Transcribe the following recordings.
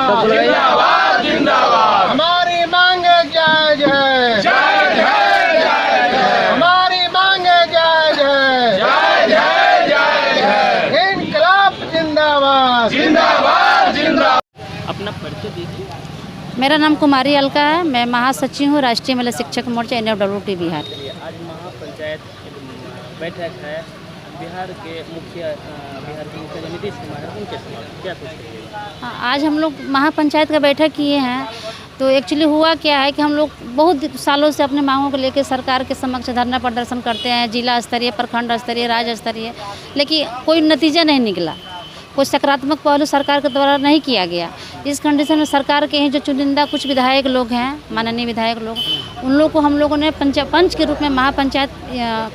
जिंदाबाद जिंदाबाद जिंदाबाद। हमारी मांगे जायज है, जायज है, जायज है। हमारी मांगे जायज है, जायज है, जायज है। इनकलाब जिंदाबाद जिंदाबाद जिंदाबाद। अपना परिचय दीजिए। मेरा नाम कुमारी अलका है, मैं महासचिव हूँ राष्ट्रीय महिला शिक्षक मोर्चा NFWT बिहार। आज महापंचायत बैठक है, बिहार के मुखिया नीतीश कुमार हैं, उनके साथ क्या कुछ कहिएगा? हाँ, आज हम लोग महापंचायत का बैठक किए हैं। तो एक्चुअली हुआ क्या है कि हम लोग बहुत सालों से अपने मांगों को लेकर सरकार के समक्ष धरना प्रदर्शन करते हैं, जिला स्तरीय, प्रखंड स्तरीय, राज्य स्तरीय, लेकिन कोई नतीजा नहीं निकला, कोई सकारात्मक पहलू सरकार के द्वारा नहीं किया गया। इस कंडीशन में सरकार के हैं जो चुनिंदा कुछ विधायक लोग हैं, माननीय विधायक लोग, उन लोग को हम लोगों ने पंच के रूप में महापंचायत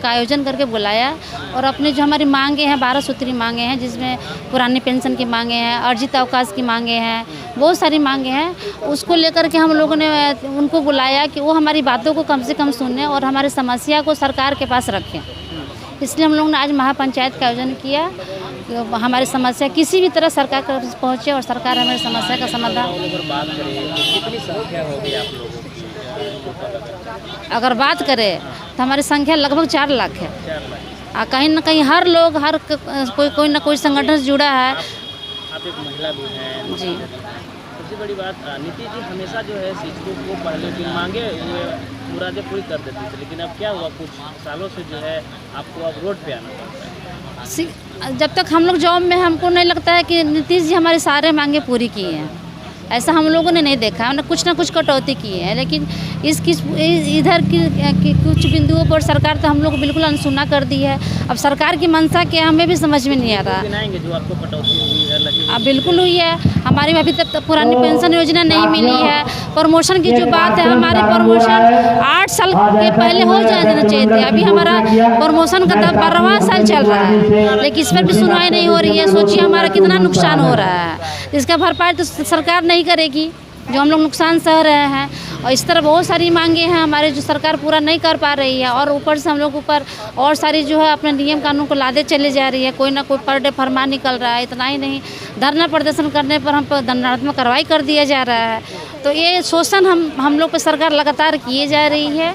का आयोजन करके बुलाया और अपनी जो हमारी मांगे हैं 12 सूत्री मांगे हैं, जिसमें पुरानी पेंशन की मांगे हैं, अर्जित अवकाश की मांगे हैं, बहुत सारी मांगे हैं। उसको लेकर के हम लोगों ने उनको बुलाया कि वो हमारी बातों को कम से कम सुनें और हमारी समस्या को सरकार के पास रखें। इसलिए हम लोगों ने आज महापंचायत का आयोजन किया। हमारी समस्या किसी भी तरह सरकार के पास पहुँचे और सरकार हमारी समस्या का समाधान। अगर बात करें तो हमारी संख्या लगभग 4 लाख है। कहीं ना कहीं हर लोग, हर कोई ना कोई संगठन से जुड़ा है। आप एक महिला भी हैं जी। सबसे बड़ी बात, नीतीश जी हमेशा जो है शिक्षकों को पहले की मांगे मुरादें पूरी कर देते थे, लेकिन अब क्या हुआ, कुछ सालों से जो है आपको अब रोड पे आना पड़ता है। जब तक हम लोग जॉब में, हमको नहीं लगता है कि नीतीश जी हमारी सारे मांगे पूरी किए हैं। ऐसा हम लोगों ने नहीं देखा है, उन्होंने कुछ ना कुछ कटौती की है, लेकिन इधर की कुछ बिंदुओं पर सरकार तो हम लोग को बिल्कुल अनसुना कर दी है। अब सरकार की मंशा क्या हमें भी समझ में नहीं आ रहा। जो आपको कटौती हुई है लगी? अब बिल्कुल हुई है। हमारी अभी तक पुरानी पेंशन योजना नहीं मिली है। प्रमोशन की जो बात है, हमारी प्रमोशन 8 साल के पहले हो जाना चाहिए थे। अभी हमारा प्रमोशन का 12वां साल चल रहा है, लेकिन इस पर भी सुनवाई नहीं हो रही है। सोचिए हमारा कितना नुकसान हो रहा है, इसका भरपाई तो सरकार नहीं करेगी, जो हम लोग नुकसान सह रहे हैं। और इस तरह बहुत सारी मांगे हैं हमारे जो सरकार पूरा नहीं कर पा रही है, और ऊपर से हम लोग ऊपर और सारी जो है अपने नियम कानून को लादे चले जा रही है। कोई ना कोई पर डे फरमान निकल रहा है। इतना ही नहीं, धरना प्रदर्शन करने पर हम पर दंडात्मक कार्रवाई कर दिया जा रहा है। तो ये शोषण हम लोग पर सरकार लगातार किए जा रही है।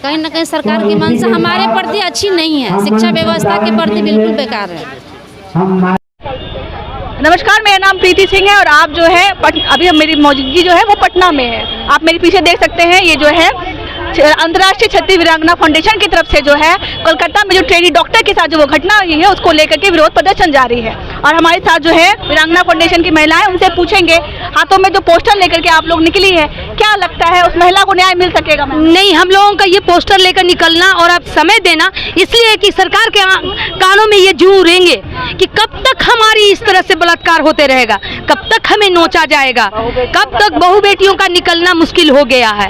कहीं ना कहीं सरकार की मंशा हमारे प्रति अच्छी नहीं है, शिक्षा व्यवस्था के प्रति बिल्कुल बेकार है। नमस्कार, मेरा नाम प्रीति सिंह है और आप जो है अभी मेरी मौजूदगी जो है वो पटना में है। आप मेरे पीछे देख सकते हैं, ये जो है अंतर्राष्ट्रीय क्षत्रिय वीरांगना फाउंडेशन की तरफ से जो है कोलकाता में जो ट्रेनी डॉक्टर के साथ जो वो घटना हुई है उसको लेकर के विरोध प्रदर्शन जारी है। और हमारे साथ जो है वीरांगना फाउंडेशन की महिलाएं, उनसे पूछेंगे हाथों में जो पोस्टर लेकर के आप लोग निकली है, क्या लगता है उस महिला को न्याय मिल सकेगा? नहीं, हम लोगों का ये पोस्टर लेकर निकलना और अब समय देना इसलिए कि सरकार के कानों में ये जूं रहेंगे कि कब तक हमारी इस तरह से बलात्कार होते रहेगा, कब तक हमें नोचा जाएगा, कब तक बहू बेटियों का निकलना मुश्किल हो गया है।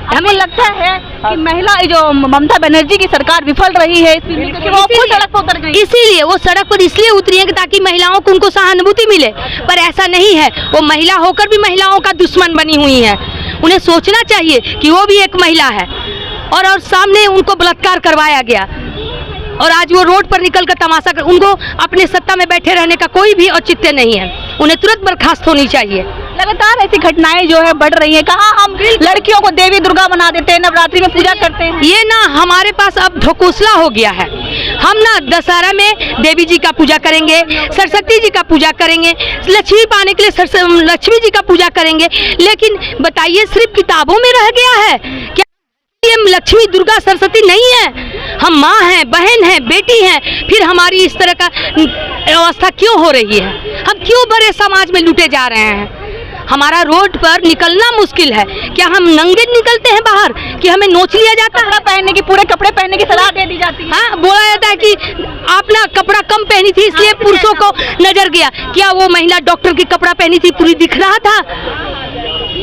हमें लगता है कि महिला जो ममता बनर्जी की सरकार विफल रही है, क्योंकि वो खुद सड़क पर उतर गई। इसीलिए वो सड़क पर इसलिए उतरी है कि ताकि महिलाओं को उनको सहानुभूति मिले, पर ऐसा नहीं है। वो महिला होकर भी महिलाओं का दुश्मन बनी हुई है। उन्हें सोचना चाहिए कि वो भी एक महिला है और सामने उनको बलात्कार करवाया गया और आज वो रोड पर निकल कर तमाशा कर, उनको अपने सत्ता में बैठे रहने का कोई भी औचित्य नहीं है। उन्हें तुरंत बर्खास्त होनी चाहिए। लगातार ऐसी घटनाएं जो है बढ़ रही हैं। कहाँ हम लड़कियों को देवी दुर्गा बना देते हैं, नवरात्रि में पूजा करते हैं। ये ना हमारे पास अब ढकोसला हो गया है। हम ना दशहरा में देवी जी का पूजा करेंगे, सरस्वती जी का पूजा करेंगे, लक्ष्मी पाने के लिए लक्ष्मी जी का पूजा करेंगे, लेकिन बताइए सिर्फ किताबों में रह गया है क्या? ये लक्ष्मी दुर्गा सरस्वती नहीं है। हम माँ हैं, बहन हैं, बेटी हैं, फिर हमारी इस तरह का अवस्था क्यों हो रही है? हम क्यों बड़े समाज में लूटे जा रहे हैं? हमारा रोड पर निकलना मुश्किल है। क्या हम नंगे निकलते हैं बाहर कि हमें नोच लिया जाता है? पहनने की, पूरे कपड़े पहनने की सलाह दे दी जाती है। हाँ, बोला जाता है कि आप ना कपड़ा कम पहनी थी इसलिए पुरुषों को नजर गया। क्या वो महिला डॉक्टर की कपड़ा पहनी थी पूरी दिख रहा था?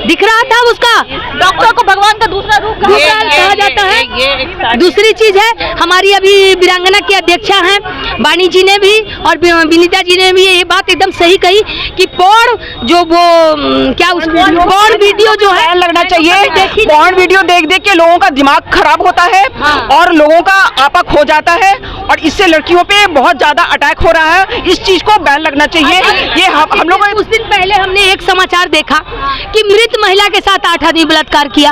दिख रहा था उसका। डॉक्टर को भगवान का दूसरा रूप कहा जाता है। दूसरी चीज है, हमारी अभी वीरांगना की अध्यक्षा हैं वाणी जी ने भी और विनीता जी ने भी ये बात एकदम सही कही कि पॉर्न जो वो क्या उस पॉर्न वीडियो जो है लगना चाहिए। पॉर्न वीडियो देख देख के लोगों का दिमाग खराब होता है और लोगों का आपा खो जाता है और इससे लड़कियों पे बहुत ज्यादा अटैक हो रहा है। इस चीज को बैन लगना चाहिए। ये हम लोगों ने कुछ दिन पहले हमने एक समाचार देखा कि मृत महिला के साथ 8 आदमी बलात्कार किया।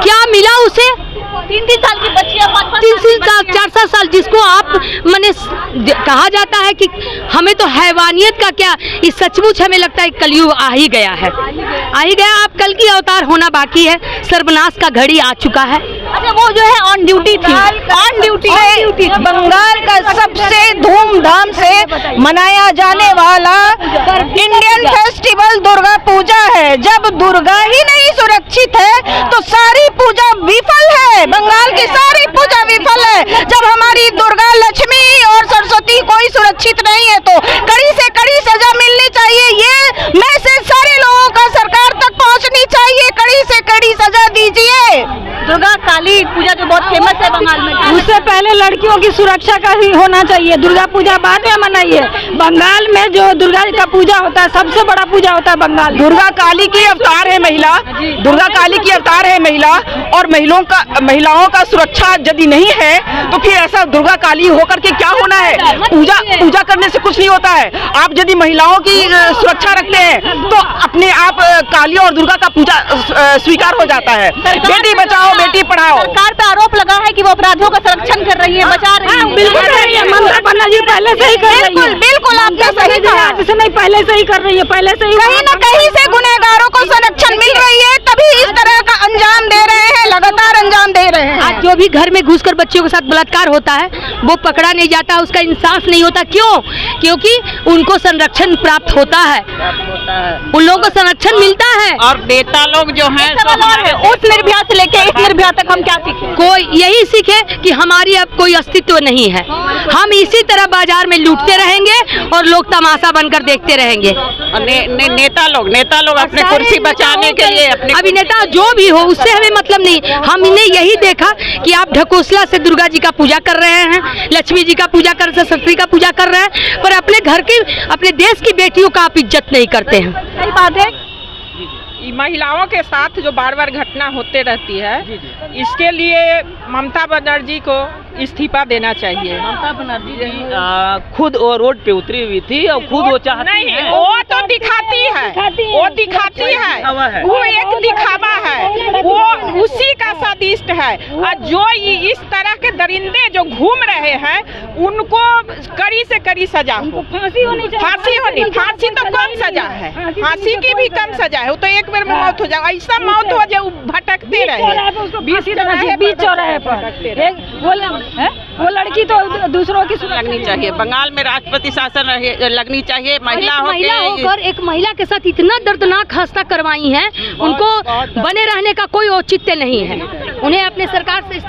क्या मिला उसे? 3-3 साल की बच्ची है, 3 साल 4 साल जिसको आप मैंने कहा जाता है कि हमें तो हैवानियत का क्या, इस सचमुच हमें लगता है कलयुग आ ही गया है, आ ही गया। आप कल की अवतार होना बाकी है, सर्वनाश का घड़ी आ चुका है। अच्छा, वो जो है ऑन ड्यूटी थी, ऑन ड्यूटी बंगाल का सबसे धूमधाम से मनाया जाने वाला इंडियन फेस्टिवल दुर्गा पूजा है। जब दुर्गा ही नहीं सुरक्षित है तो सारी पूजा विफल है। बंगाल की सारी पूजा विफल है। जब हमारी दुर्गा, लक्ष्मी और सरस्वती कोई सुरक्षित नहीं है तो कड़ी से कड़ी सजा मिलनी चाहिए। ये मैसेज सारे लोगों का सरकार तक पहुंचनी चाहिए। कड़ी से कड़ी सजा दीजिए। दुर्गा काली पूजा जो बहुत फेमस है बंगाल में, उससे पहले लड़कियों की सुरक्षा का ही होना चाहिए। दुर्गा पूजा बाद में मनाइए। बंगाल में जो दुर्गा का पूजा होता है सबसे बड़ा पूजा होता है बंगाल। दुर्गा काली की अवतार है महिला, दुर्गा काली की अवतार है महिला और महिलाओं का सुरक्षा यदि नहीं है तो फिर ऐसा दुर्गा काली होकर के क्या होना है? पूजा करने से कुछ नहीं होता है। आप यदि महिलाओं की सुरक्षा रखते हैं तो अपने आप काली और दुर्गा का पूजा स्वीकार हो जाता है। बेटी बचाओ बेटी पढ़ाओ। सरकार पे आरोप लगा है कि वो अपराधियों का संरक्षण कर रही है, बचा रही है। बिल्कुल ममता बनर्जी पहले से ही कर रही है। बिल्कुल आपने सही कहा, जैसे नहीं पहले से ही कर रही है, पहले से ही कहीं न कहीं से गुनहगारों को संरक्षण मिल रही है, तभी इस तरह का अंजाम दे रहे हैं, लगातार अंजाम दे रहे हैं। आज जो भी घर में घुसकर बच्चियों के साथ बलात्कार होता है वो पकड़ा नहीं जाता, उसका इंसाफ नहीं होता। क्यों? क्योंकि उनको संरक्षण प्राप्त होता है, उन लोगों को संरक्षण मिलता है। और नेता लोग जो हैं उस निर्भया से लेके इस निर्भया तक हम क्या सीखे? कोई यही सीखे कि हमारी अब कोई अस्तित्व नहीं है। हम इसी तरह बाजार में लूटते रहेंगे और लोग तमाशा बनकर देखते रहेंगे। नेता लोग अपने कुर्सी बचाने के लिए अभिनेता जो भी हो उससे हमें मतलब नहीं। हमने यही देखा कि आप ढकोसला से दुर्गा जी का पूजा कर रहे हैं, लक्ष्मी जी का पूजा कर, सरस्वती का पूजा कर रहे हैं, पर अपने घर की, अपने देश की बेटियों का आप इज्जत नहीं करते हैं। सही बात है। महिलाओं के साथ जो बार बार घटना होते रहती है, इसके लिए ममता बनर्जी को इस्तीफा देना चाहिए। ममता बनर्जी जी खुद वो रोड पे उतरी हुई थी और खुद वो चाहती है। वो तो दिखाती है, वो दिखाती है, वो एक दिखावा है, वो उसी का सदिष्ट है। और जो इस तरह के दरिंदे जो घूम रहे हैं उनको कड़ी से कड़ी सजा हो, फांसी होनी, फांसी तो कम सजा है, फांसी की भी कम सजा है। वो तो एक बार में मौत हो जाए, ऐसा मौत हो जाए भटकते रहे बीच चौराहे पर। वो लड़की तो दूसरों की लगनी चाहिए। बंगाल में राष्ट्रपति शासन लगनी चाहिए। महिला होकर एक महिला के साथ इतना दर्दनाक हादसा करवाई है, उनको बने रहने का कोई औचित्य नहीं है। उन्हें अपने सरकार से